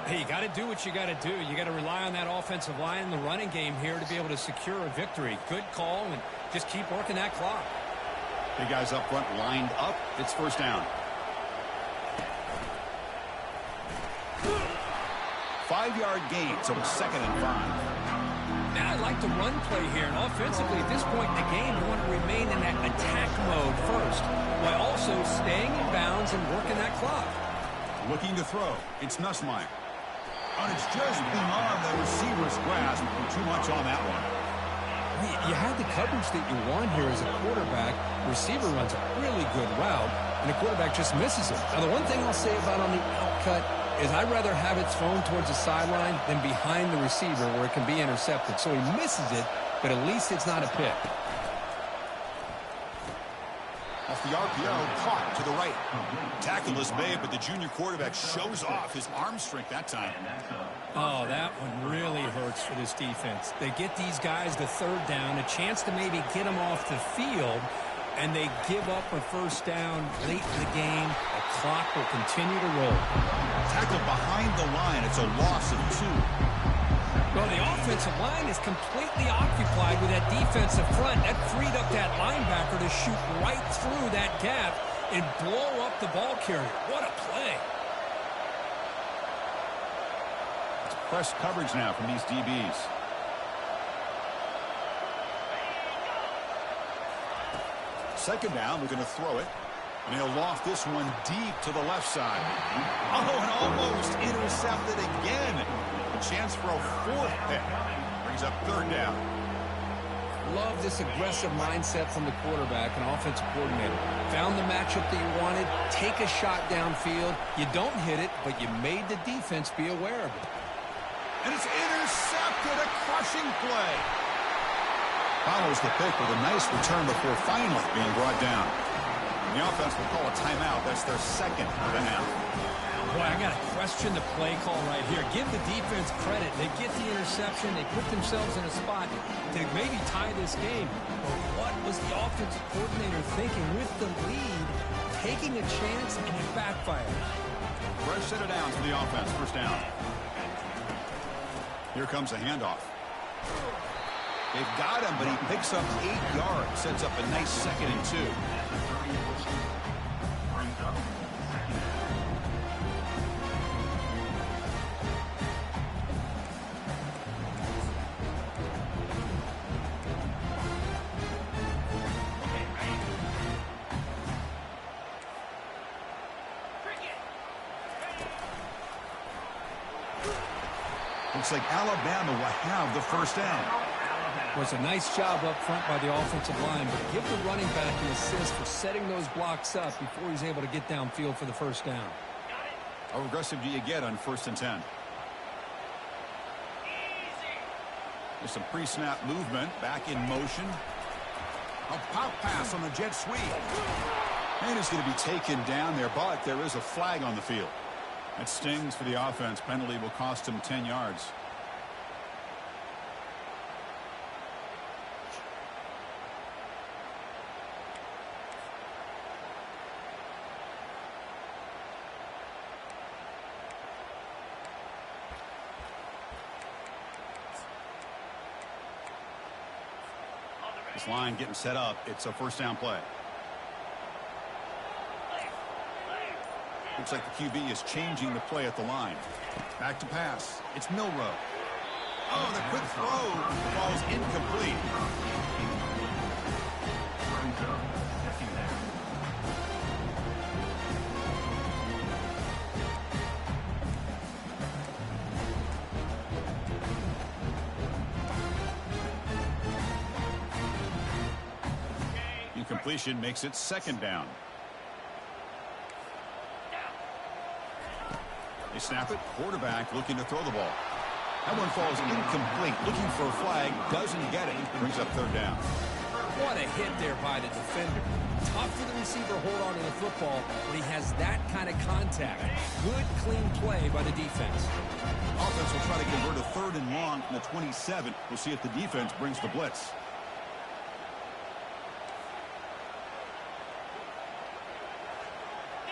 Hey, you got to do what you got to do. You got to rely on that offensive line in the running game here to be able to secure a victory. Good call, and just keep working that clock. Big guys up front lined up. It's first down. 5-yard gain, so it's 2nd and 5. Now I like the run play here, and offensively at this point in the game, you want to remain in that attack mode first, while also staying in bounds and working that clock. Looking to throw. It's Nussmeier. And it's just beyond the receiver's grasp. Too much on that one. You had the coverage that you want here as a quarterback. Receiver runs a really good route, and the quarterback just misses it. Now, the one thing I'll say about on the outcut is I'd rather have it thrown towards the sideline than behind the receiver where it can be intercepted. So he misses it, but at least it's not a pick. Off the RPO, caught to the right. Tackle is made, but the junior quarterback shows off his arm strength that time. Oh, that one really hurts for this defense. They get these guys the third down, a chance to maybe get them off the field, and they give up a first down late in the game. The clock will continue to roll. Tackle behind the line. It's a loss of 2. Well, the offensive line is completely occupied with that defensive front. That freed up that linebacker to shoot right through that gap and blow up the ball carrier. What a play. press coverage now from these DBs. Second down, we're going to throw it. And he'll loft this one deep to the left side. Oh, and almost intercepted again. A chance for a fourth pick. Brings up third down. Love this aggressive mindset from the quarterback and offensive coordinator. Found the matchup that you wanted. Take a shot downfield. You don't hit it, but you made the defense be aware of it. And it's intercepted. A crushing play. Follows the pick with a nice return before finally being brought down. The offense will call a timeout. That's their second of the half. Boy, I got to question the play call right here. Give the defense credit. They get the interception. They put themselves in a spot to maybe tie this game. But what was the offensive coordinator thinking with the lead, taking a chance, and it backfired? Fresh set of downs for the offense. First down. Here comes a handoff. They've got him, but he picks up 8 yards. Sets up a nice 2nd and 2. Looks like Alabama will have the first down. Was a nice job up front by the offensive line, but give the running back an assist for setting those blocks up before he's able to get downfield for the first down. How aggressive do you get on 1st and 10? There's some pre-snap movement. Back in motion. A pop pass on the jet sweep. And it's going to be taken down there, but there is a flag on the field. That stings for the offense. Penalty will cost him 10 yards. This line getting set up. It's a first down play. Looks like the QB is changing the play at the line. Back to pass. It's Milrow. Oh, the quick throw falls incomplete. Incompletion makes it 2nd down. They snap it. Quarterback looking to throw the ball. That one falls incomplete. Looking for a flag. Doesn't get it. Brings up 3rd down. What a hit there by the defender. Tough for the receiver to hold on to the football when he has that kind of contact. Good, clean play by the defense. Offense will try to convert a 3rd and long from the 27. We'll see if the defense brings the blitz.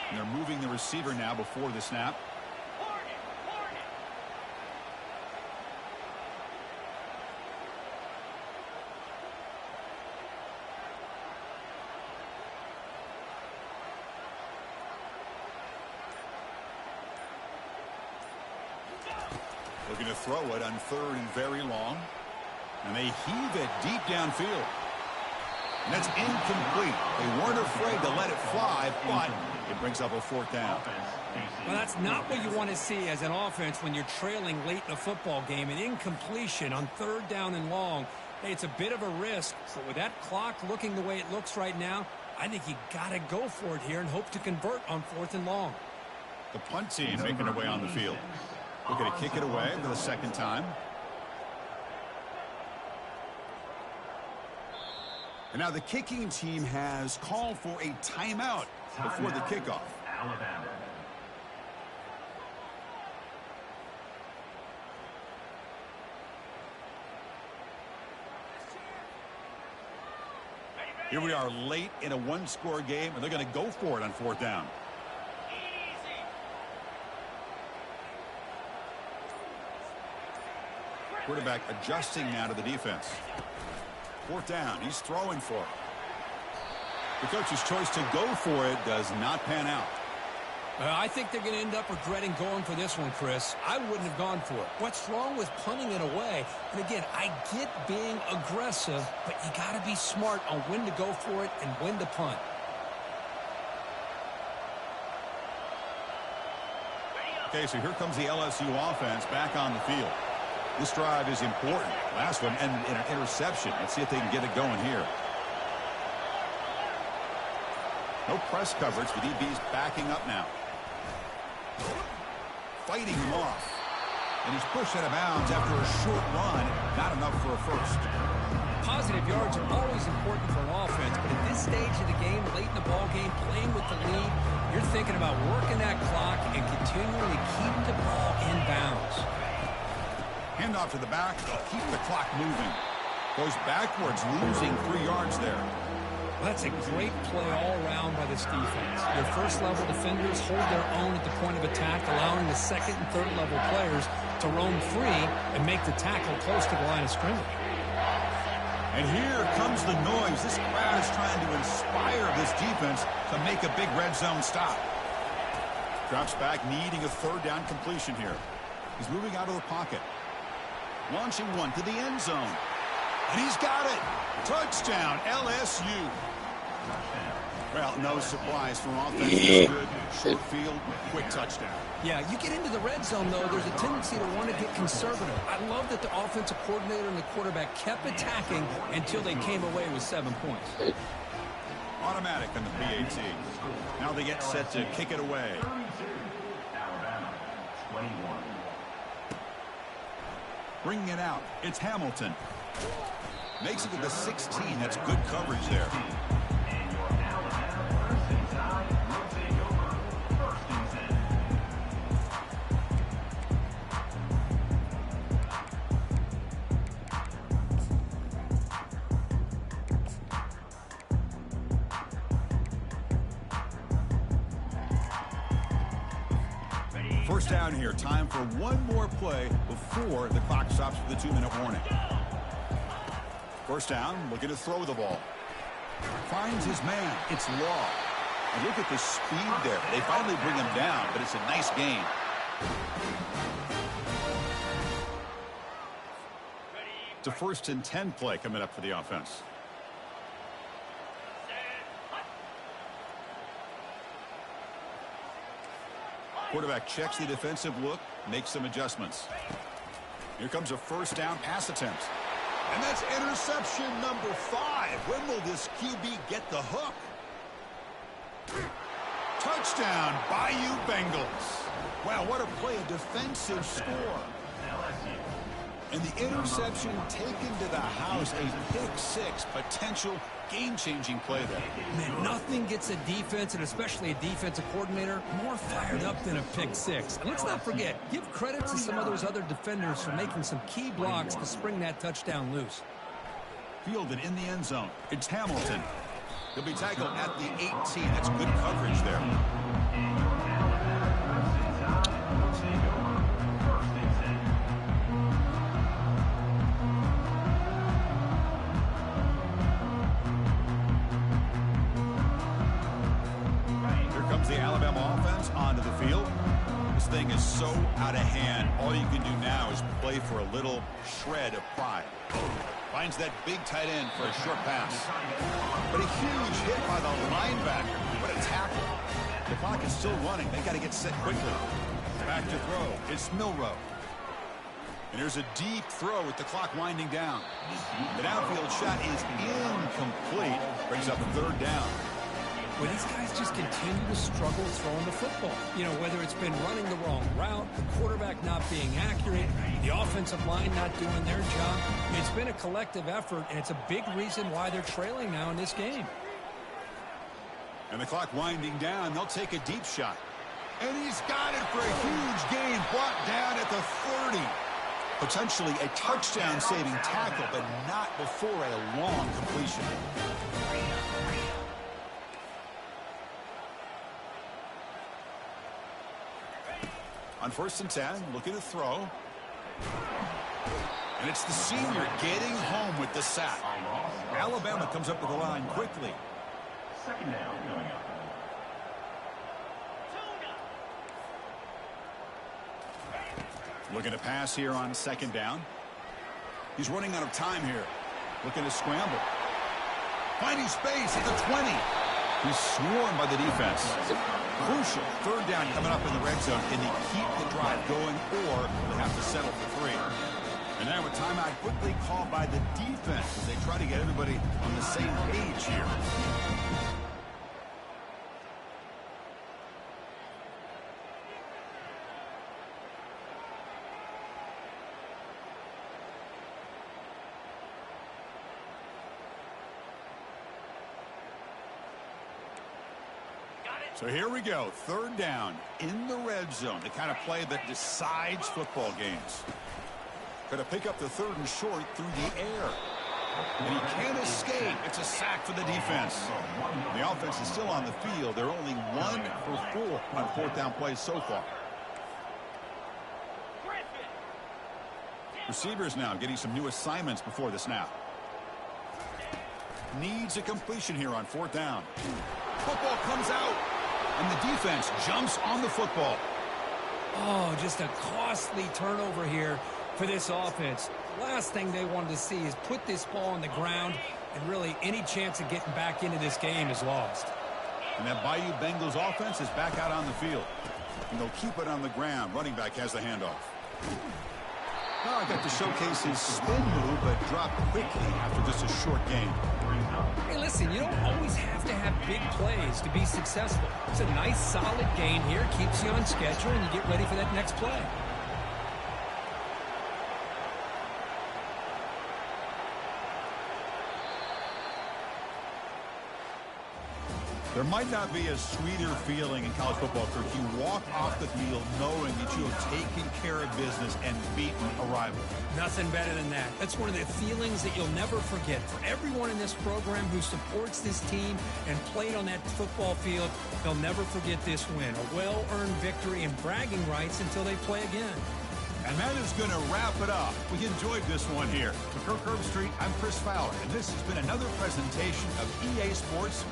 And they're moving the receiver now before the snap. Looking to throw it on 3rd and very long. And they heave it deep downfield. And that's incomplete. They weren't afraid to let it fly, but it brings up a 4th down. Well, that's not what you want to see as an offense when you're trailing late in a football game. An incompletion on 3rd down and long. Hey, it's a bit of a risk, but with that clock looking the way it looks right now, I think you got to go for it here and hope to convert on 4th and long. The punt team making their way on the field. We're going to kick it away for the 2nd time. And now the kicking team has called for a timeout before the kickoff. Alabama. Here we are late in a 1-score game, and they're going to go for it on 4th down. Quarterback adjusting now to the defense. 4th down. He's throwing for it. The coach's choice to go for it does not pan out. I think they're going to end up regretting going for this one, Chris. I wouldn't have gone for it. What's wrong with punting it away? And again, I get being aggressive, but you got to be smart on when to go for it and when to punt. Okay, so here comes the LSU offense back on the field. This drive is important. Last one, and an interception. Let's see if they can get it going here. No press coverage. The DB's backing up now. Fighting him off. And he's pushed out of bounds after a short run. Not enough for a first. Positive yards are always important for an offense, but at this stage of the game, late in the ball game, playing with the lead, you're thinking about working that clock and continuing to keep the ball in bounds. Handoff to the back. Keep the clock moving. Goes backwards, losing 3 yards there. Well, that's a great play all around by this defense. Your first-level defenders hold their own at the point of attack, allowing the second and third-level players to roam free and make the tackle close to the line of scrimmage. And here comes the noise. This crowd is trying to inspire this defense to make a big red zone stop. Drops back, needing a third down completion here. He's moving out of the pocket. Launching one to the end zone. And he's got it. Touchdown, LSU. Well, no surprise from offense. Good, short field, quick touchdown. Yeah, you get into the red zone, though, there's a tendency to want to get conservative. I love that the offensive coordinator and the quarterback kept attacking until they came away with 7 points. Automatic on the PAT. Now they get set to kick it away. Alabama, 21. Bringing it out, it's Hamilton. Makes it to the 16. That's good coverage there. And your Alabama first and 10 will take over. First and 10. First down here. Time for one more play before the clock stops for the 2-minute warning. First down, looking to throw the ball. Finds his man. It's Law. And look at the speed there. They finally bring him down, but it's a nice gain. It's a 1st and 10 play coming up for the offense. Quarterback checks the defensive look, makes some adjustments. Here comes a first down pass attempt. And that's interception number 5. When will this QB get the hook? Touchdown, Bayou Bengals. Wow, what a play, a defensive score. And the interception taken to the house, a pick-6, potential game-changing play there. Man, nothing gets a defense, and especially a defensive coordinator, more fired up than a pick-6. And let's not forget, give credit to some of those other defenders for making some key blocks to spring that touchdown loose. Fielded in the end zone. It's Hamilton. He'll be tackled at the 18. That's good coverage there. The Alabama offense onto the field. This thing is so out of hand. All you can do now is play for a little shred of pride. Finds that big tight end for a short pass. But a huge hit by the linebacker. What a tackle. The clock is still running. They got to get set quickly. Back to throw. It's Milrow. And there's a deep throw with the clock winding down. The downfield shot is incomplete. Brings up 3rd down. Well, these guys just continue to struggle throwing the football. You know, whether it's been running the wrong route, the quarterback not being accurate, the offensive line not doing their job. It's been a collective effort, and it's a big reason why they're trailing now in this game. And the clock winding down. They'll take a deep shot. And he's got it for a huge gain, brought down at the 30. Potentially a touchdown-saving tackle, but not before a long completion. On 1st and 10, looking to throw. And it's the senior getting home with the sack. Alabama comes up with the line quickly. Second down coming up. Looking to pass here on second down. He's running out of time here. Looking to scramble. Finding space at the 20. He's swarmed by the defense. Crucial third down coming up in the red zone. Can they keep the drive going, or they have to settle for 3? And now a timeout quickly called by the defense as they try to get everybody on the same page here. So here we go, third down in the red zone, the kind of play that decides football games. Going to pick up the 3rd and short through the air. And he can't escape. It's a sack for the defense. The offense is still on the field. They're only 1 for 4 on 4th down plays so far. Receivers now getting some new assignments before the snap. Needs a completion here on 4th down. Football comes out. And the defense jumps on the football. Oh, just a costly turnover here for this offense. Last thing they wanted to see is put this ball on the ground, and really any chance of getting back into this game is lost. And that Bayou Bengals offense is back out on the field. And they'll keep it on the ground. Running back has the handoff. Now I got to showcase his spin move, but dropped quickly after just a short game. Hey, listen, you don't always have to have big plays to be successful. It's a nice, solid gain here. Keeps you on schedule, and you get ready for that next play. There might not be a sweeter feeling in college football if you walk off the field knowing that you have taken care of business and beaten a rival. Nothing better than that. That's one of the feelings that you'll never forget. For everyone in this program who supports this team and played on that football field, they'll never forget this win. A well-earned victory and bragging rights until they play again. And that is going to wrap it up. We enjoyed this one here. For Kirk Herbstreit, I'm Chris Fowler, and this has been another presentation of EA Sports